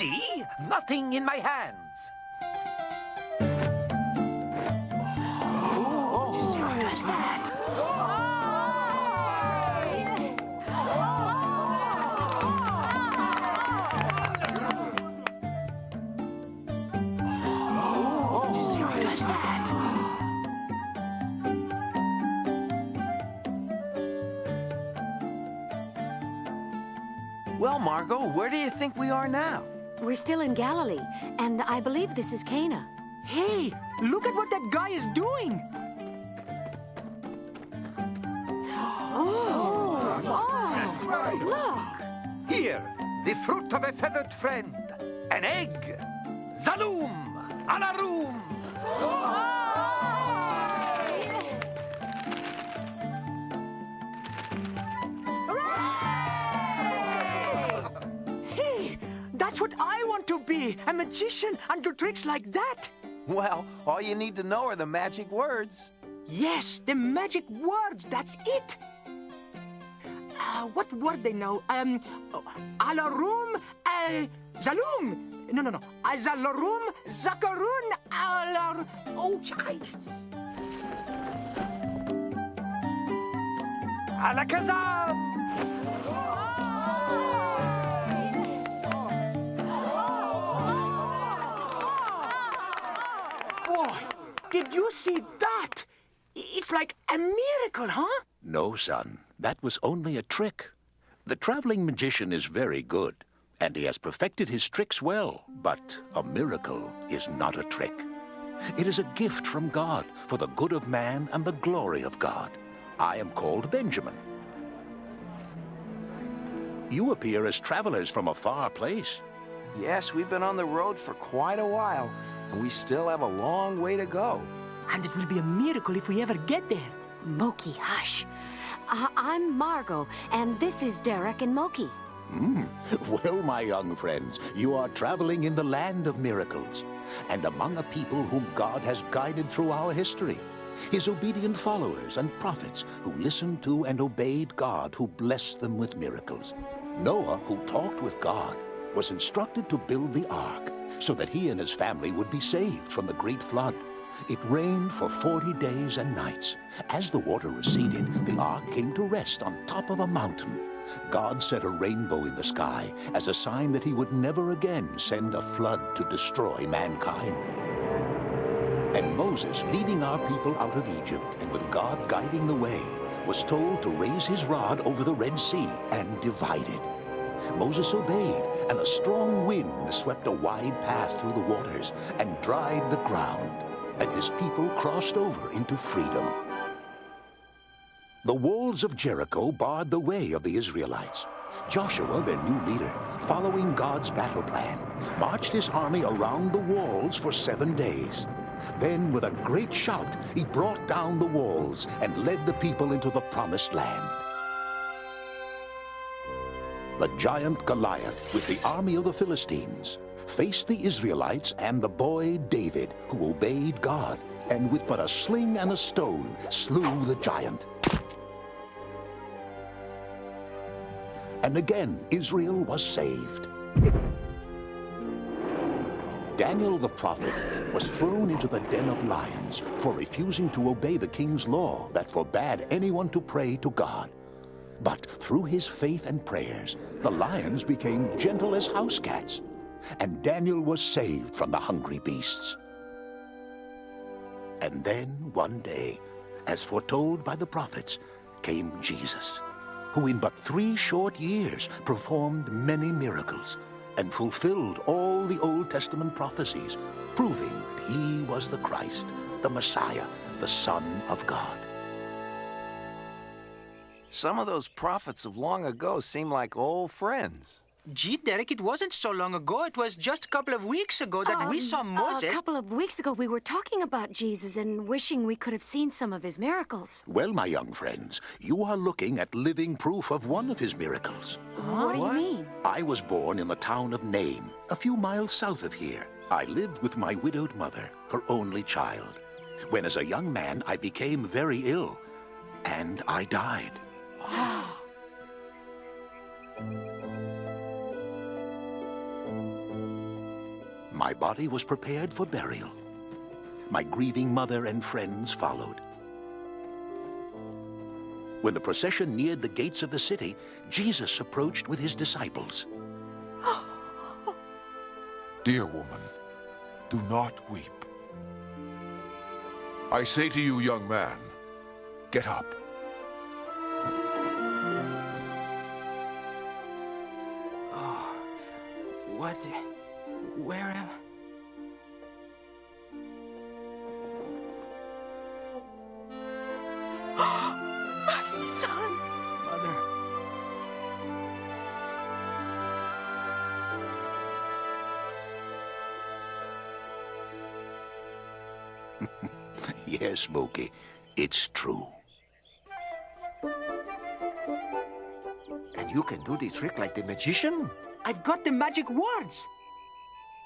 See? Nothing in my hands. What's that? Well, Margot, where do you think we are now? We're still in Galilee, and I believe this is Cana. Hey, look at what that guy is doing! Look! Here, the fruit of a feathered friend. An egg. Zaloom! Alaroom! Hey, that's what I want to be! A magician and do tricks like that! Well, all you need to know are the magic words. Yes, the magic words, that's it! What word they know? Alarum, Zaloom! No. Zalorum, Zakarun, Alar... Oh, Alakazam! Boy, did you see that? It's like a miracle, huh? No, son. That was only a trick. The traveling magician is very good, and he has perfected his tricks well. But a miracle is not a trick. It is a gift from God for the good of man and the glory of God. I am called Benjamin. You appear as travelers from a far place. Yes, we've been on the road for quite a while, and we still have a long way to go. And it will be a miracle if we ever get there. Moki, hush. I'm Margot, and this is Derek and Moki. Well, my young friends, you are traveling in the land of miracles, and among a people whom God has guided through our history. His obedient followers and prophets who listened to and obeyed God, who blessed them with miracles. Noah, who talked with God, was instructed to build the ark so that he and his family would be saved from the great flood. It rained for 40 days and nights. As the water receded, the ark came to rest on top of a mountain. God set a rainbow in the sky as a sign that he would never again send a flood to destroy mankind. And Moses, leading our people out of Egypt, and with God guiding the way, was told to raise his rod over the Red Sea and divide it. Moses obeyed, and a strong wind swept a wide path through the waters and dried the ground, and his people crossed over into freedom. The walls of Jericho barred the way of the Israelites. Joshua, their new leader, following God's battle plan, marched his army around the walls for 7 days. Then, with a great shout, he brought down the walls and led the people into the promised land. The giant Goliath, with the army of the Philistines, faced the Israelites and the boy David, who obeyed God, and with but a sling and a stone slew the giant. And again, Israel was saved. Daniel the prophet was thrown into the den of lions for refusing to obey the king's law that forbade anyone to pray to God. But through his faith and prayers, the lions became gentle as house cats, and Daniel was saved from the hungry beasts. And then, one day, as foretold by the prophets, came Jesus, who in but 3 short years performed many miracles and fulfilled all the Old Testament prophecies, proving that he was the Christ, the Messiah, the Son of God. Some of those prophets of long ago seem like old friends. Gee, Derek, it wasn't so long ago. It was just a couple of weeks ago that we saw Moses. A couple of weeks ago, we were talking about Jesus and wishing we could have seen some of his miracles. Well, my young friends, you are looking at living proof of one of his miracles. What do you mean? I was born in the town of Nain, a few miles south of here. I lived with my widowed mother, her only child. When as a young man, I became very ill, and I died. My body was prepared for burial. My grieving mother and friends followed. When the procession neared the gates of the city, Jesus approached with his disciples. Dear woman, do not weep. I say to you, young man, get up. Oh, what? Where am I? My son! Mother. Yes, Smokey, it's true. And you can do the trick like the magician? I've got the magic words.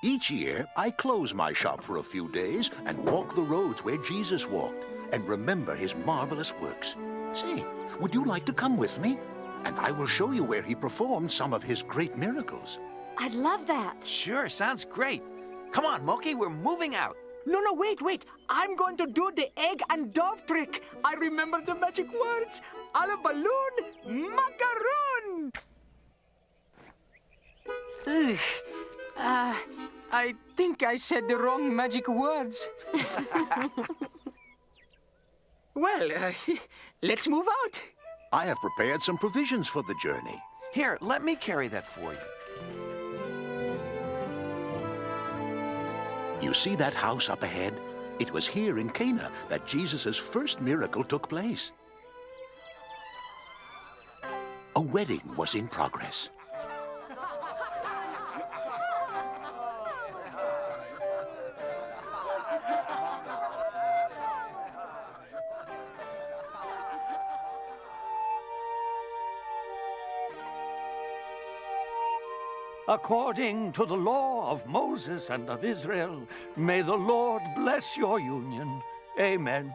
Each year, I close my shop for a few days and walk the roads where Jesus walked and remember his marvelous works. Say, would you like to come with me? And I will show you where he performed some of his great miracles. I'd love that. Sure, sounds great. Come on, Moki, we're moving out. No, wait. I'm going to do the egg and dove trick. I remember the magic words. A la balloon, macaroon. Ugh. I think I said the wrong magic words. Well, let's move out. I have prepared some provisions for the journey. Here, let me carry that for you. You see that house up ahead? It was here in Cana that Jesus' first miracle took place. A wedding was in progress. According to the law of Moses and of Israel, may the Lord bless your union. Amen.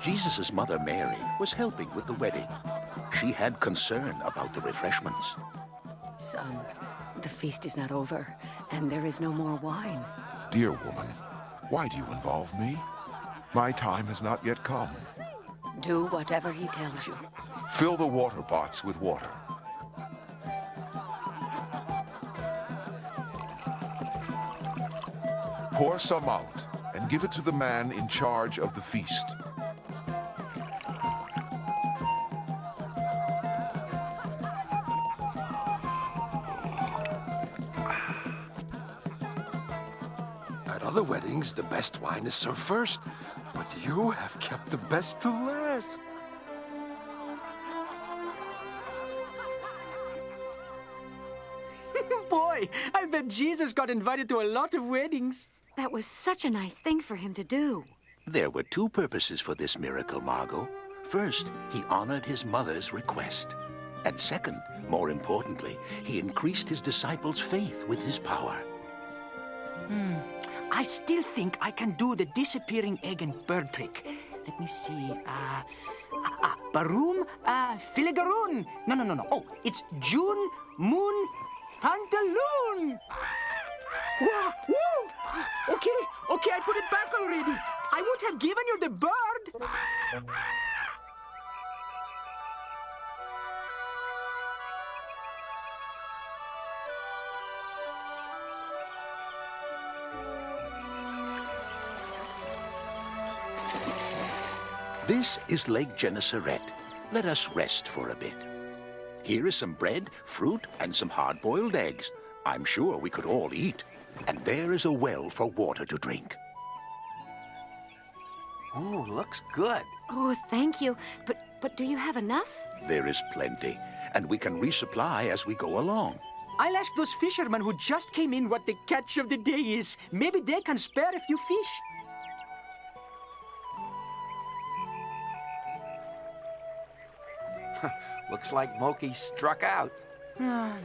Jesus' mother, Mary, was helping with the wedding. She had concern about the refreshments. Son, the feast is not over, and there is no more wine. Dear woman, why do you involve me? My time has not yet come. Do whatever he tells you. Fill the water pots with water. Pour some out and give it to the man in charge of the feast. At other weddings, the best wine is served first, but you have kept the best to last. Boy, I bet Jesus got invited to a lot of weddings. That was such a nice thing for him to do. There were two purposes for this miracle, Margot. First, he honored his mother's request. And second, more importantly, he increased his disciples' faith with his power. I still think I can do the disappearing egg and bird trick. Let me see. Baroom, filigaroon. No. Oh, it's June, moon, pantaloon. Wow, whoa. Okay, I put it back already. I would have given you the bird. This is Lake Gennesaret. Let us rest for a bit. Here is some bread, fruit, and some hard-boiled eggs. I'm sure we could all eat. And there is a well for water to drink. Ooh, looks good. Oh, thank you. But do you have enough? There is plenty, and we can resupply as we go along. I'll ask those fishermen who just came in what the catch of the day is. Maybe they can spare a few fish. Looks like Moki struck out.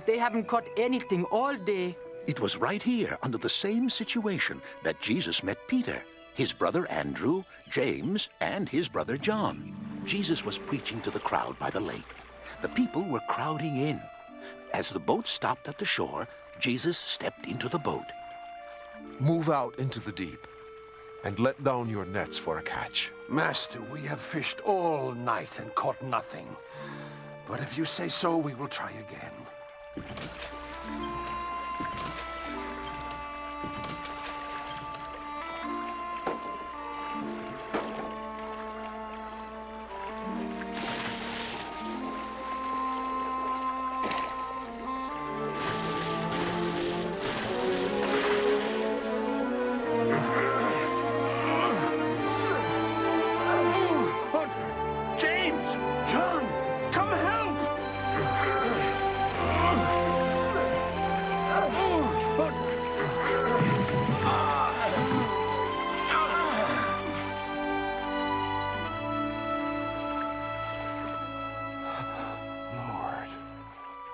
They haven't caught anything all day. It was right here, under the same situation, that Jesus met Peter, his brother Andrew, James, and his brother John. Jesus was preaching to the crowd by the lake. The people were crowding in. As the boat stopped at the shore, Jesus stepped into the boat. Move out into the deep and let down your nets for a catch. Master, we have fished all night and caught nothing. But if you say so, we will try again.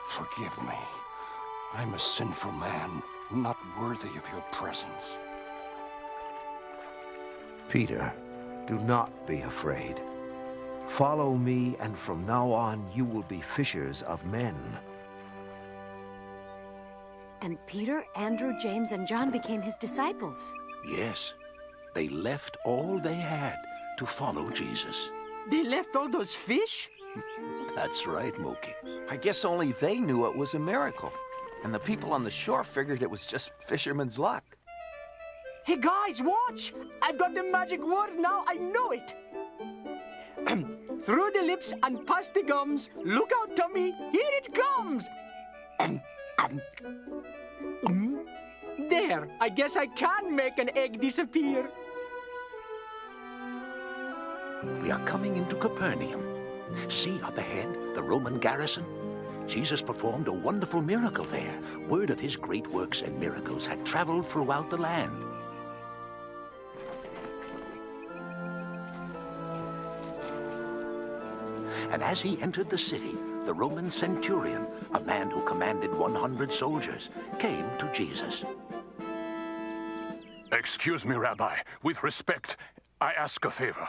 Forgive me. I'm a sinful man, not worthy of your presence. Peter, do not be afraid. Follow me, and from now on you will be fishers of men. And Peter, Andrew, James, and John became his disciples. Yes, they left all they had to follow Jesus. They left all those fish? That's right, Moki. I guess only they knew it was a miracle. And the people on the shore figured it was just fisherman's luck. Hey guys, watch! I've got the magic word now, I know it! Through the lips and past the gums, look out, Tommy, here it comes! There, I guess I can make an egg disappear. We are coming into Capernaum. See up ahead, the Roman garrison? Jesus performed a wonderful miracle there. Word of his great works and miracles had traveled throughout the land. And as he entered the city, the Roman centurion, a man who commanded 100 soldiers, came to Jesus. Excuse me, Rabbi. With respect, I ask a favor.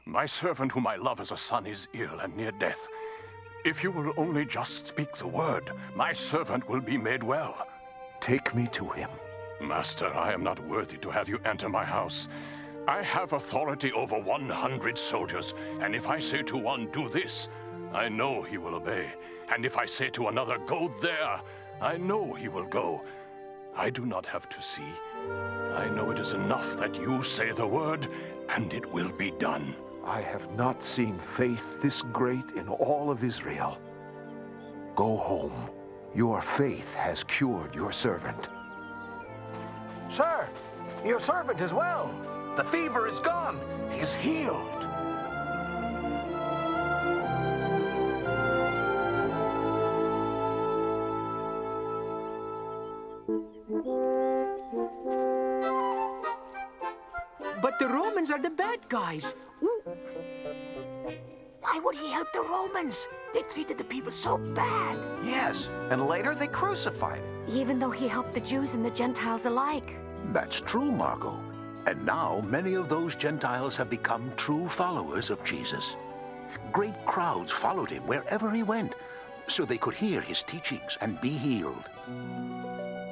My servant whom I love as a son is ill and near death. If you will only just speak the word, my servant will be made well. Take me to him. Master, I am not worthy to have you enter my house. I have authority over 100 soldiers, and if I say to one, do this, I know he will obey. And if I say to another, go there, I know he will go. I do not have to see. I know it is enough that you say the word, and it will be done. I have not seen faith this great in all of Israel. Go home. Your faith has cured your servant. Sir, your servant is well. The fever is gone. He is healed. But the Romans are the bad guys. Ooh. Why would he help the Romans? They treated the people so bad. Yes, and later they crucified him. Even though he helped the Jews and the Gentiles alike. That's true, Margot. And now many of those Gentiles have become true followers of Jesus. Great crowds followed him wherever he went, so they could hear his teachings and be healed.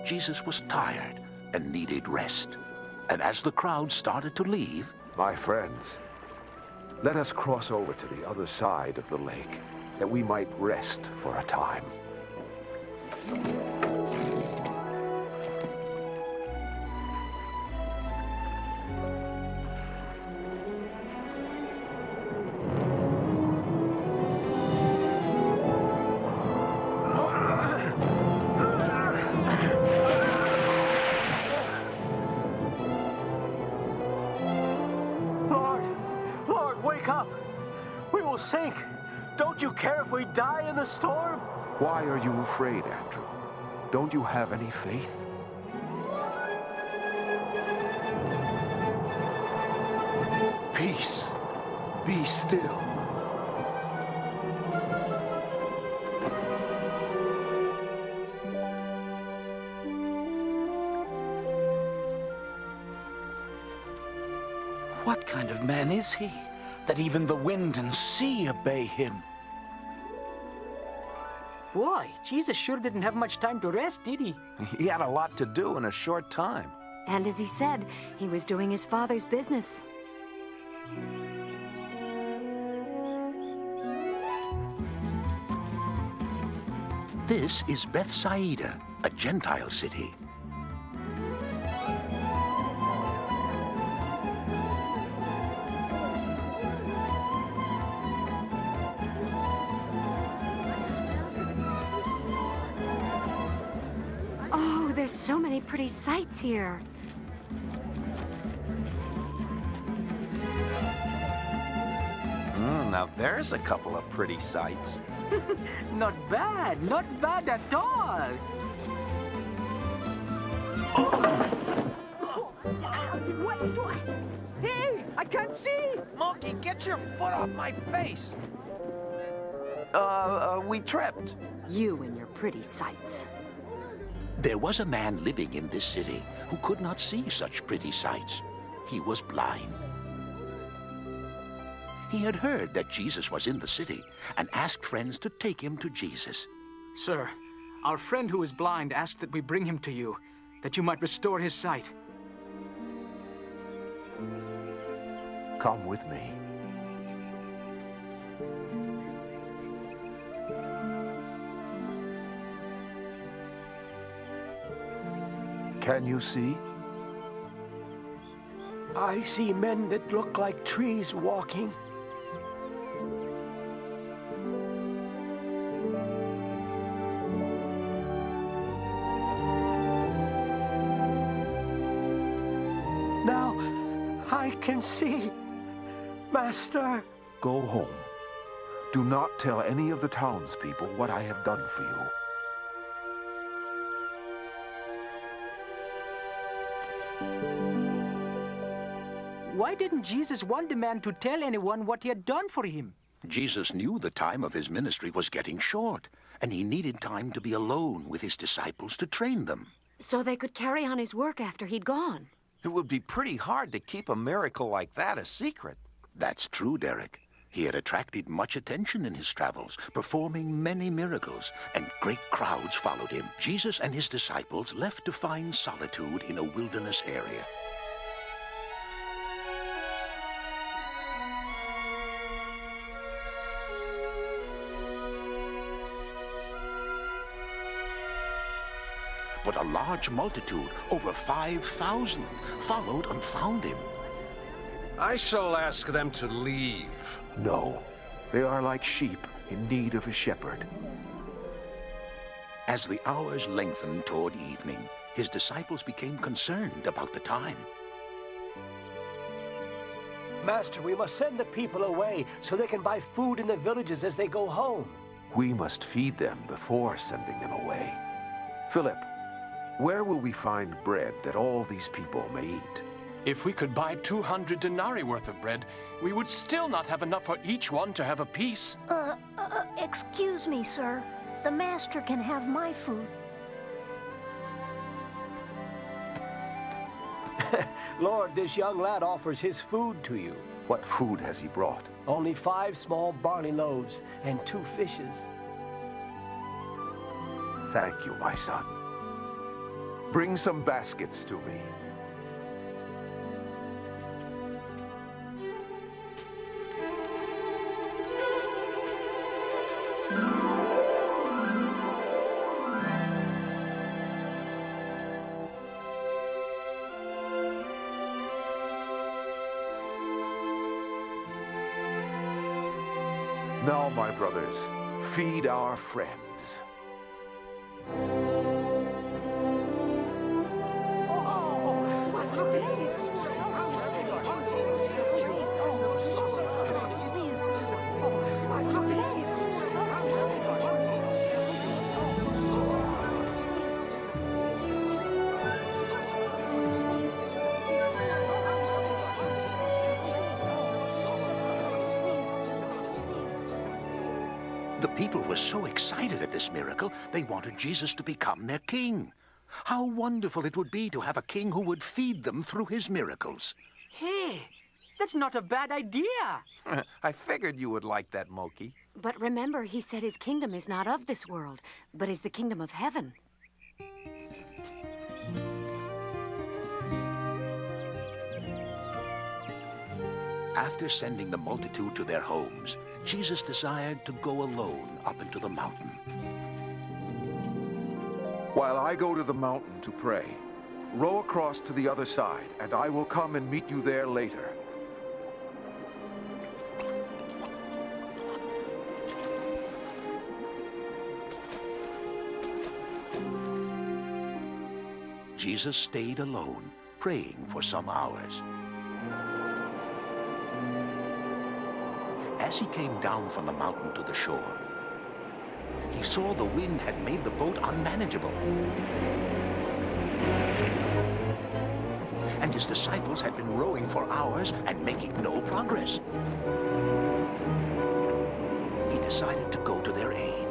Jesus was tired and needed rest. And as the crowd started to leave, My friends, let us cross over to the other side of the lake, that we might rest for a time. Sink. Don't you care if we die in the storm? Why are you afraid, Andrew? Don't you have any faith? Peace. Be still. What kind of man is he, that even the wind and sea obey him? Boy, Jesus sure didn't have much time to rest, did he? He had a lot to do in a short time. And as he said, he was doing his Father's business. This is Bethsaida, a Gentile city. Oh, there's so many pretty sights here. Now there's a couple of pretty sights. Not bad at all. Hey, I can't see. Monkey, get your foot off my face! We tripped. You and your pretty sights. There was a man living in this city who could not see such pretty sights. He was blind. He had heard that Jesus was in the city and asked friends to take him to Jesus. Sir, our friend who is blind asked that we bring him to you, that you might restore his sight. Come with me. Can you see? I see men that look like trees walking. Now I can see, Master. Go home. Do not tell any of the townspeople what I have done for you. Why didn't Jesus want the man to tell anyone what he had done for him? Jesus knew the time of his ministry was getting short, and he needed time to be alone with his disciples to train them. So they could carry on his work after he'd gone. It would be pretty hard to keep a miracle like that a secret. That's true, Derek. He had attracted much attention in his travels, performing many miracles, and great crowds followed him. Jesus and his disciples left to find solitude in a wilderness area. But a large multitude, over 5,000, followed and found him. I shall ask them to leave. No. They are like sheep in need of a shepherd. As the hours lengthened toward evening, his disciples became concerned about the time. Master, we must send the people away so they can buy food in the villages as they go home. We must feed them before sending them away. Philip, where will we find bread that all these people may eat? If we could buy 200 denarii worth of bread, we would still not have enough for each one to have a piece. Excuse me, sir. The master can have my food. Lord, this young lad offers his food to you. What food has he brought? Only 5 small barley loaves and 2 fishes. Thank you, my son. Bring some baskets to me. Now, my brothers, feed our friends. The people were so excited at this miracle, they wanted Jesus to become their king. How wonderful it would be to have a king who would feed them through his miracles. Hey, that's not a bad idea. I figured you would like that, Moki. But remember, he said his kingdom is not of this world, but is the kingdom of heaven. After sending the multitude to their homes, Jesus desired to go alone up into the mountain. While I go to the mountain to pray, row across to the other side, and I will come and meet you there later. Jesus stayed alone, praying for some hours. As he came down from the mountain to the shore, he saw the wind had made the boat unmanageable. And his disciples had been rowing for hours and making no progress. He decided to go to their aid.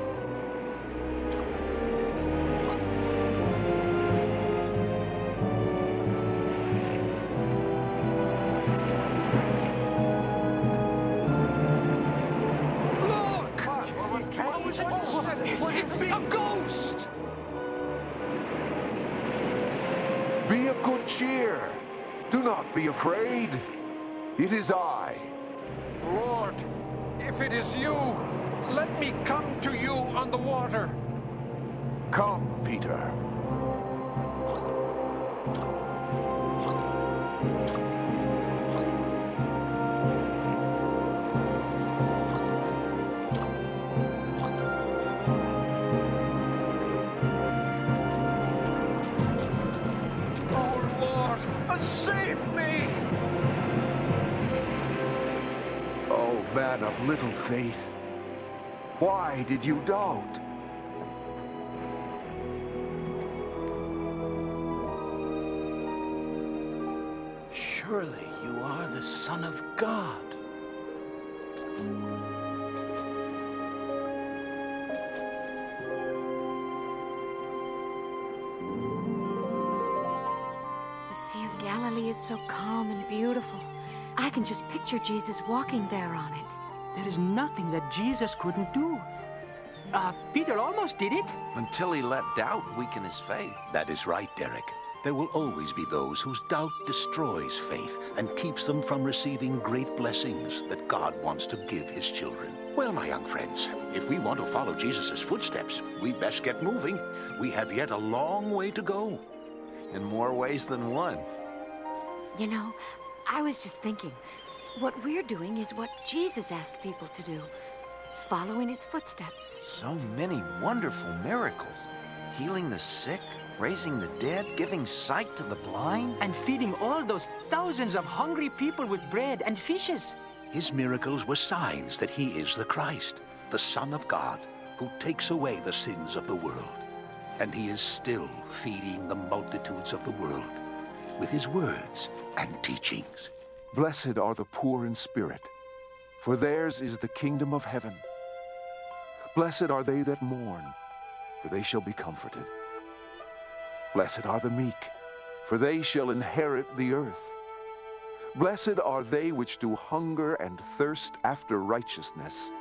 A ghost! Be of good cheer. Do not be afraid. It is I. Lord, if it is you, let me come to you on the water. Come, Peter. Save me! Oh, man of little faith, why did you doubt? Surely you are the Son of God. Galilee is so calm and beautiful. I can just picture Jesus walking there on it. There is nothing that Jesus couldn't do. Peter almost did it. Until he let doubt weaken his faith. That is right, Derek. There will always be those whose doubt destroys faith and keeps them from receiving great blessings that God wants to give his children. Well, my young friends, if we want to follow Jesus' footsteps, we'd best get moving. We have yet a long way to go. In more ways than one. You know, I was just thinking, what we're doing is what Jesus asked people to do. Follow in his footsteps. So many wonderful miracles. Healing the sick, raising the dead, giving sight to the blind. And feeding all those thousands of hungry people with bread and fishes. His miracles were signs that he is the Christ, the Son of God, who takes away the sins of the world. And he is still feeding the multitudes of the world with his words and teachings. Blessed are the poor in spirit, for theirs is the kingdom of heaven. Blessed are they that mourn, for they shall be comforted. Blessed are the meek, for they shall inherit the earth. Blessed are they which do hunger and thirst after righteousness,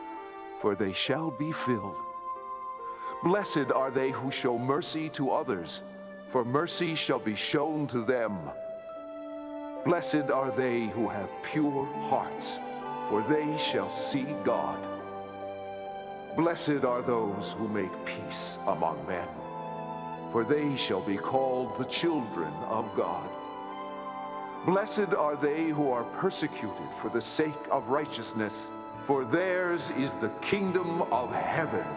for they shall be filled. Blessed are they who show mercy to others, for mercy shall be shown to them. Blessed are they who have pure hearts, for they shall see God. Blessed are those who make peace among men, for they shall be called the children of God. Blessed are they who are persecuted for the sake of righteousness, for theirs is the kingdom of heaven.